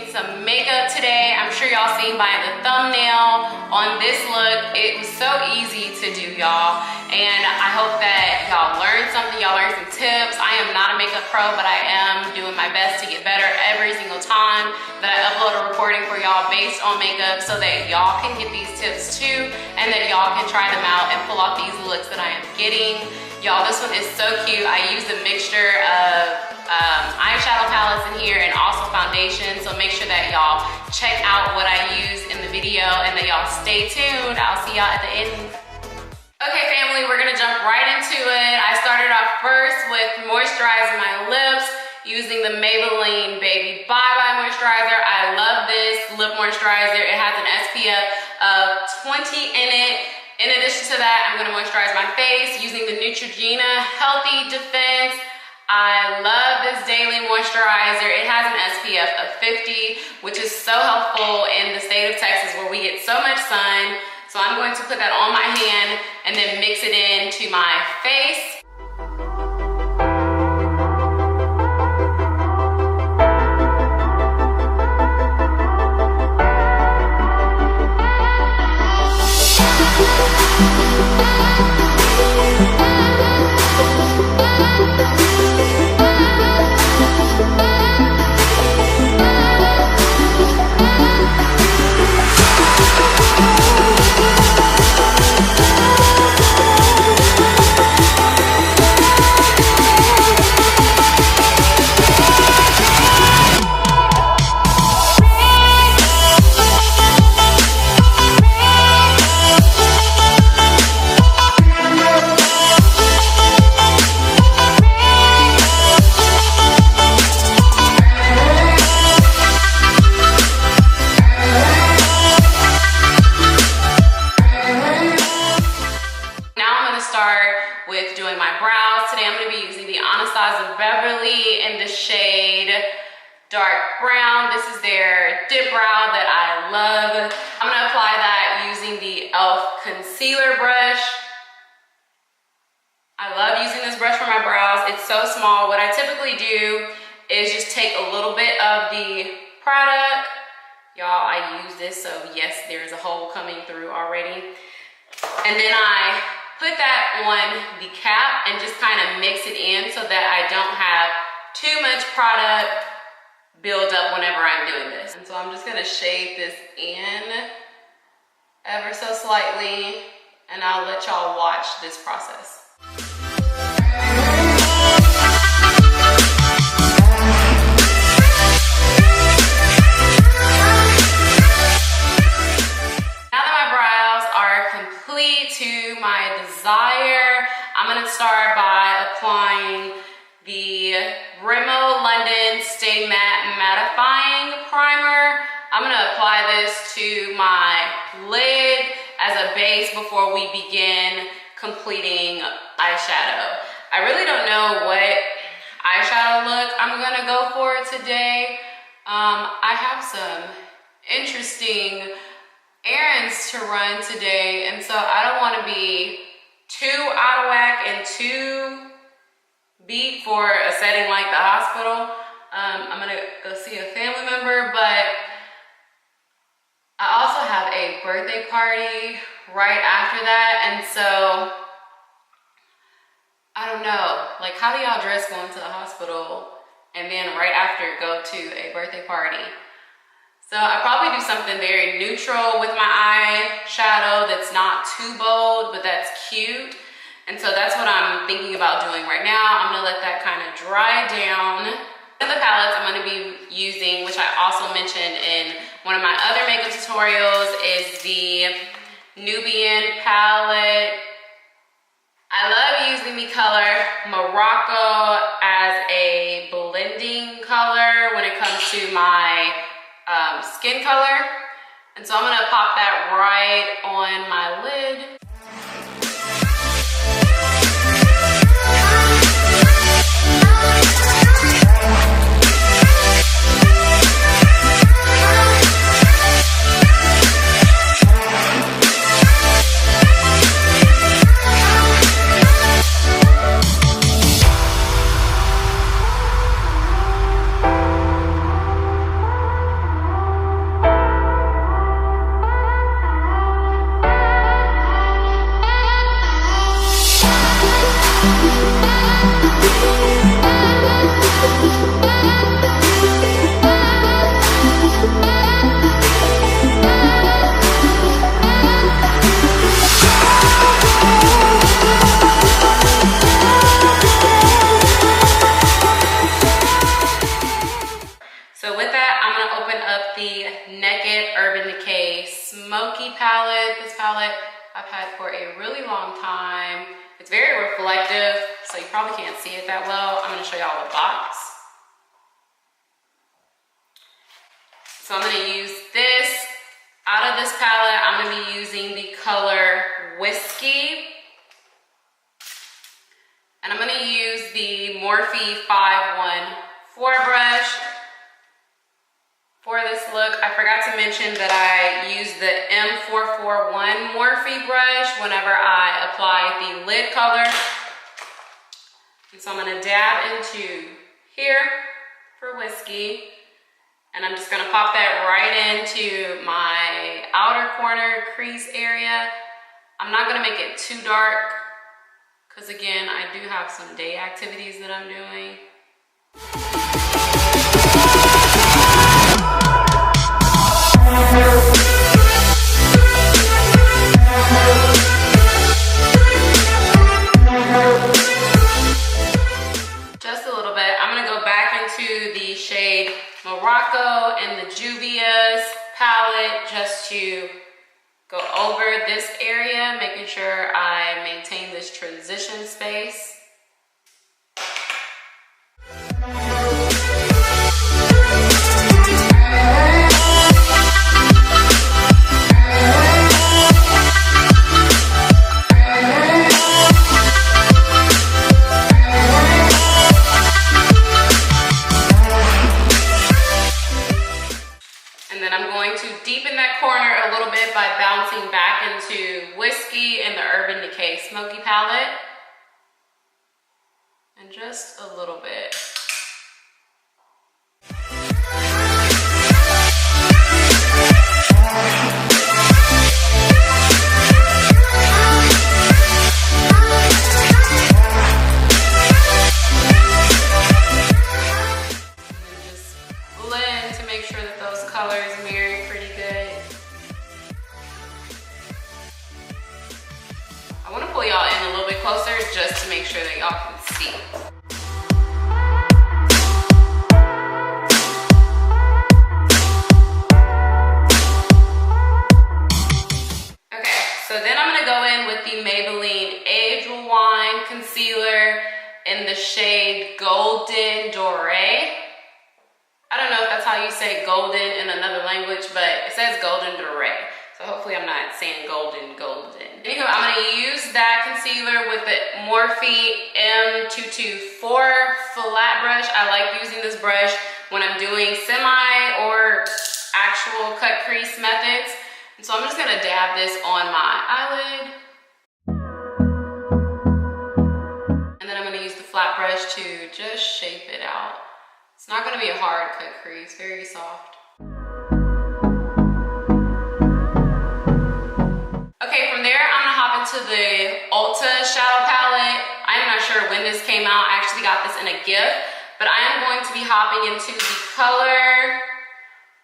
using some makeup today. I'm sure y'all seen by the thumbnail on this look. It was so easy to do, y'all. And I hope that y'all learned something, y'all learned some tips. I am not a makeup pro, but I am doing my best to get better every single time that I upload a recording for y'all based on makeup so that y'all can get these tips too, and that y'all can try them out and pull off these looks that I am getting. Y'all, this one is so cute. I used a mixture of eyeshadow palettes in here and also foundation, so make sure that y'all check out what I use in the video and that y'all stay tuned. I'll see y'all at the end. Okay family, we're gonna jump right into it. I started off first with moisturizing my lips using the Maybelline Baby Bye Bye Moisturizer. I love this lip moisturizer. It has an SPF of 20 in it. In addition to that, I'm gonna moisturize my face using the Neutrogena Healthy Defense. I love this daily moisturizer. It has an SPF of 50, which is so helpful in the state of Texas where we get so much sun. So I'm going to put that on my hand and then mix it into my face. Anastasia Beverly in the shade dark brown. This is their Dipbrow that I love. I'm gonna apply that using the e.l.f. concealer brush. I love using this brush for my brows. It's so small. What I typically do is just take a little bit of the product. Y'all, I use this, so yes, there's a hole coming through already. And then I put that on the cap and just kind of mix it in so that I don't have too much product build up whenever I'm doing this. And so I'm just gonna shade this in ever so slightly, and I'll let y'all watch this process. To my desire, I'm gonna start by applying the Rimmel London Stay Matte Mattifying Primer. I'm gonna apply this to my lid as a base before we begin completing eyeshadow. I really don't know what eyeshadow look I'm gonna go for today. I have some interesting errands to run today, and so I don't want to be too out of whack and too beat for a setting like the hospital. I'm gonna go see a family member, but I also have a birthday party right after that, and so I don't know, like, how do y'all dress going to the hospital and then right after go to a birthday party? So I probably do something very neutral with my eyeshadow that's not too bold, but that's cute. And so that's what I'm thinking about doing right now. I'm gonna let that kind of dry down. And the palettes I'm gonna be using, which I also mentioned in one of my other makeup tutorials, is the Nubian palette. I love using the color Morocco as a blending color when it comes to my skin color, and so I'm gonna pop that right on my lid. Smoky palette. This palette I've had for a really long time. It's very reflective, so you probably can't see it that well. I'm going to show y'all the box. So I'm going to use this. Out of this palette, I'm going to be using the color Whiskey. And I'm going to use the Morphe 514 brush. For this look, I forgot to mention that I use the M441 Morphe brush whenever I apply the lid color. And so I'm gonna dab into here for Whiskey. And I'm just gonna pop that right into my outer corner crease area. I'm not gonna make it too dark, because again, I do have some day activities that I'm doing. Just a little bit. I'm gonna go back into the shade Morocco and the Juvia's palette just to go over this area, making sure I maintain this transition space. By bouncing back into Whiskey and the Urban Decay Smoky palette, and just a little bit. And just blend to make sure that those colors marry pretty good. I want to pull y'all in a little bit closer just to make sure that y'all can see. Okay, so then I'm going to go in with the Maybelline Age Rewind Concealer in the shade Golden Doré. I don't know if that's how you say golden in another language, but it says Golden Doré. So hopefully I'm not saying golden. Anyway, I'm gonna use that concealer with the Morphe M224 flat brush. I like using this brush when I'm doing semi or actual cut crease methods. And so I'm just gonna dab this on my eyelid. And then I'm gonna use the flat brush to just shape it out. It's not gonna be a hard cut crease, very soft. Okay, from there, I'm gonna hop into the Ulta shadow palette. I'm not sure when this came out. I actually got this in a gift, but I am going to be hopping into the color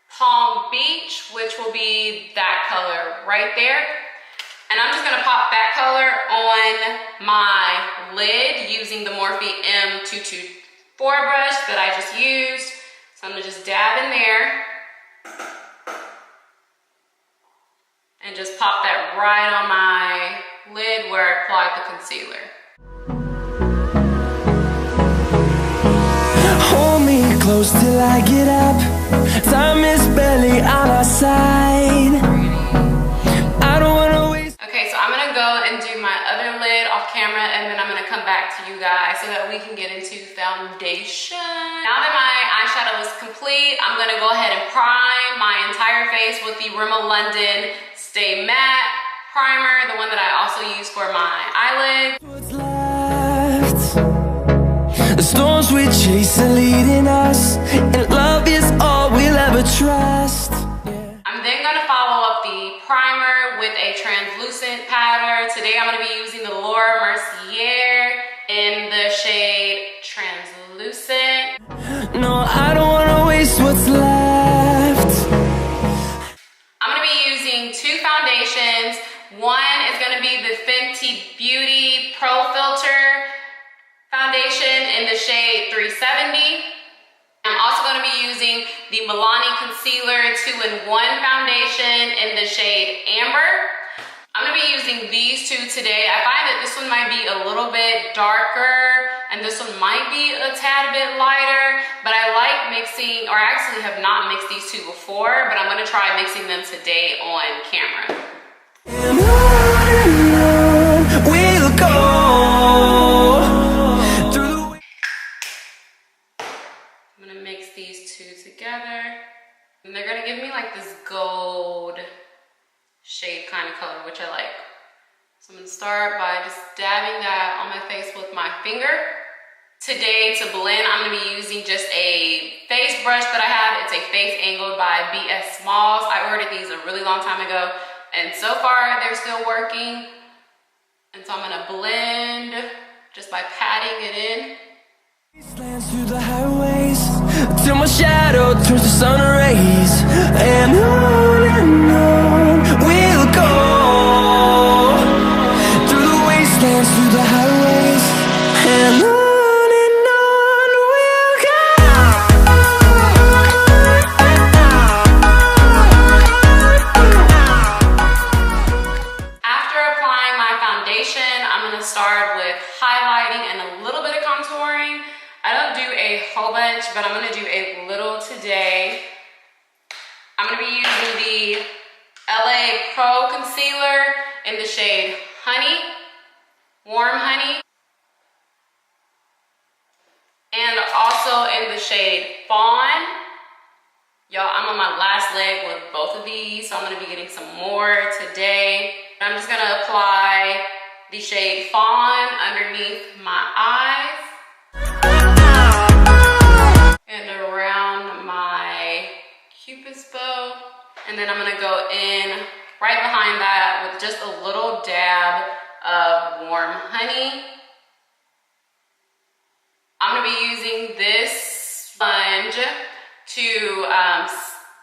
Palm Beach, which will be that color right there. And I'm just gonna pop that color on my lid using the Morphe M224 brush that I just used. So I'm gonna just dab in there. And just pop that right on my lid where I applied the concealer. Hold me close till I get up. Time is barely on our side. I don't wanna waste. Okay, so I'm gonna go and do my other lid off camera, and then I'm gonna come back to you guys so that we can get into foundation. Now that my eyeshadow is complete, I'm gonna go ahead and prime my entire face with the Rimmel London Stay Matte primer, the one that I also use for my eyelid. What's left? The storms we chase are leading us, and love is all we'll ever trust. I'm then gonna follow up the primer with a translucent powder. Today I'm gonna be using the Laura Mercier in the shade Translucent. No, I don't wanna waste what's left. I'm gonna be using two foundations. One is gonna be the Fenty Beauty Pro Filter foundation in the shade 370. I'm also going to be using the Milani Concealer 2-in-1 foundation in the shade Amber. I'm going to be using these two today. I find that this one might be a little bit darker and this one might be a tad bit lighter, but I like mixing, or I actually have not mixed these two before, but I'm going to try mixing them today on camera. And on we'll go. I'm gonna mix these two together. And they're gonna give me like this gold shade kind of color, which I like. So I'm gonna start by just dabbing that on my face with my finger. Today to blend, I'm gonna be using just a face brush that I have. It's a face angled by BS Smalls. I ordered these a really long time ago, and so far they're still working. And so I'm gonna blend just by patting it in. Wastelands through the highways till my shadow turns to sun rays, and on we'll go through the wastelands, through the highways, and on we'll go. After applying my foundation, I'm going to start with highlighting and a little bit of contouring. I don't do a whole bunch, but I'm going to do a little today. I'm going to be using the LA Pro Concealer in the shade Honey, Warm Honey, and also in the shade Fawn. Y'all, I'm on my last leg with both of these, so I'm going to be getting some more today. I'm just going to apply the shade Fawn underneath my eyes and around my Cupid's bow. And then I'm gonna go in right behind that with just a little dab of Warm Honey. I'm gonna be using this sponge to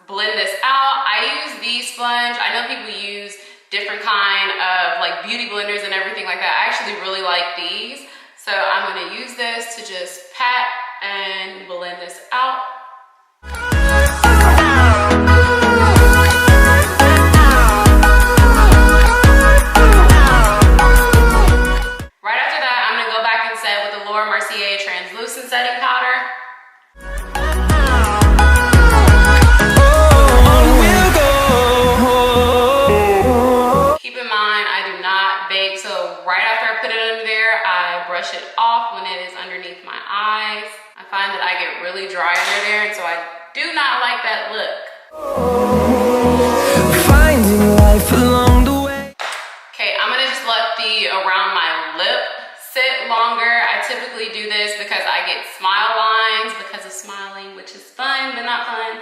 blend this out. I use the sponge. I know people use different kind of like beauty blenders and everything like that. I actually really like these. So I'm gonna use this to just pat and blend this out. Right after that, I'm gonna go back and set with the Laura Mercier Translucent Setting Powder. Keep in mind, I do not bake, so right after I put it under there, I brush it off when it is underneath my eyes. I find that I get really dry under there, and so I do not like that look. Finding life along the way. Okay, I'm gonna just let the around my lip sit longer. I typically do this because I get smile lines because of smiling, which is fun, but not fun.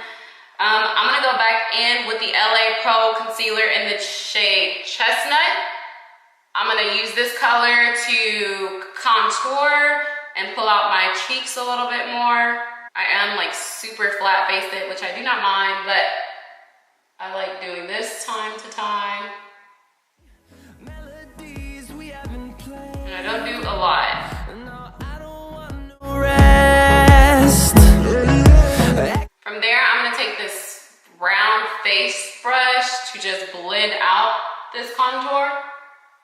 I'm gonna go back in with the LA Pro Concealer in the shade Chestnut. I'm gonna use this color to contour and pull out my cheeks a little bit more. I am like super flat faced, which I do not mind, but I like doing this time to time. And I don't do a lot. From there, I'm gonna take this round face brush to just blend out this contour.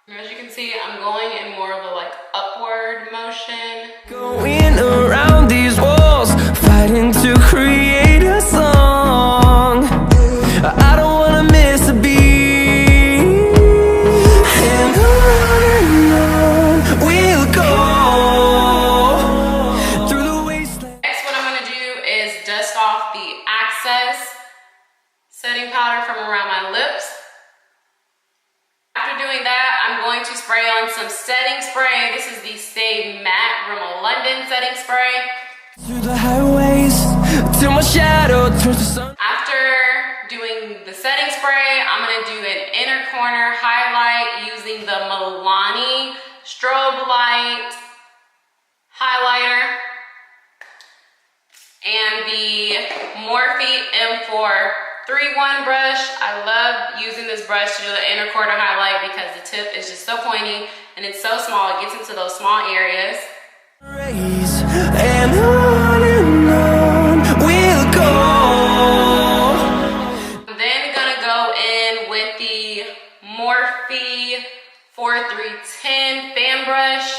And as you can see, I'm going in more of a like upward motion. Going around these walls, fighting to create a song. I don't wanna miss a beat. And on we'll go through the wasteland. Next, what I'm gonna do is dust off the Access setting powder from around my lips. After doing that, I'm going to spray on some setting spray. This is the Stay Matte Rimmel London setting spray. Through the highways till my shadow turns to sun. After doing the setting spray, I'm gonna do an inner corner highlight using the Milani Strobe Light highlighter and the Morphe M4 3-1 brush. I love using this brush to do the inner corner highlight because the tip is just so pointy and it's so small. It gets into those small areas. And on we'll go. I'm then gonna go in with the Morphe 4310 fan brush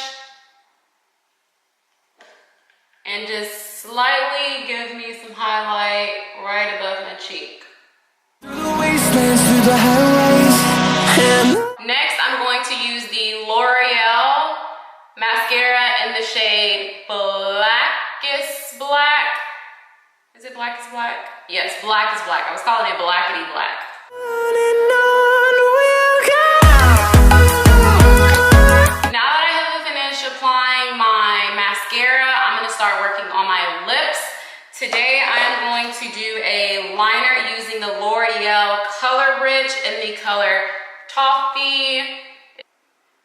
and just slightly give me some highlight right above my cheek. Through the wastelands, through the highways. Next, I'm going to use the L'Oreal mascara in the shade Blackest Black. Is it Black is Black? Yes, Black is Black. I was calling it Blackety Black. On and on we'll go. Now that I have finished applying my mascara, I'm going to start working on my lips. Today I am going to do a liner using the L'Oreal Color Rich in the color Toffee.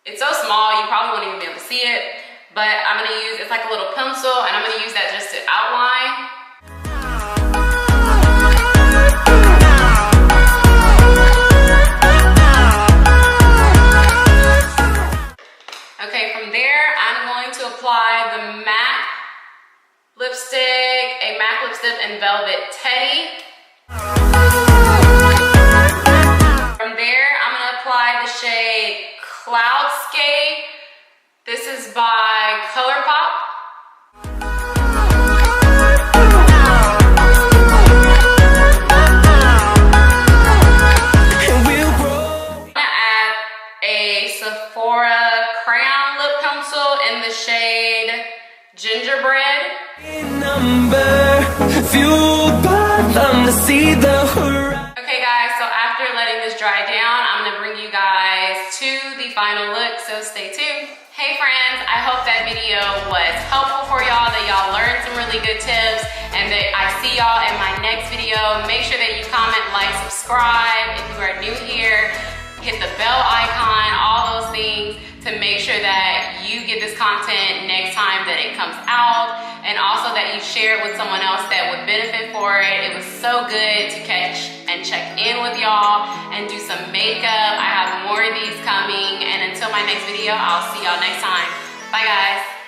It's so small you probably won't even be able to see it, but I'm going to use, it's like a little pencil, and I'm going to use that just to outline. Okay, from there I'm going to apply the MAC lipstick, a MAC lipstick in Velvet Teddy. From there, I'm going to apply the shade Cloudscape. This is by ColourPop. And we'll grow. I'm going to add a Sephora crayon lip pencil in the shade Gingerbread. Number fueled by them to see the horizon. Okay guys, so after letting this dry down, I'm gonna bring you guys to the final look, so stay tuned. Hey friends, I hope that video was helpful for y'all, that y'all learned some really good tips, and that I see y'all in my next video. Make sure that you comment, like, subscribe. If you are new here, hit the bell icon, all those things to make sure that you get this content next time that it comes out, and also that you share it with someone else that would benefit for it. It was so good to catch and check in with y'all and do some makeup. I have more of these coming, and until my next video, I'll see y'all next time. Bye guys.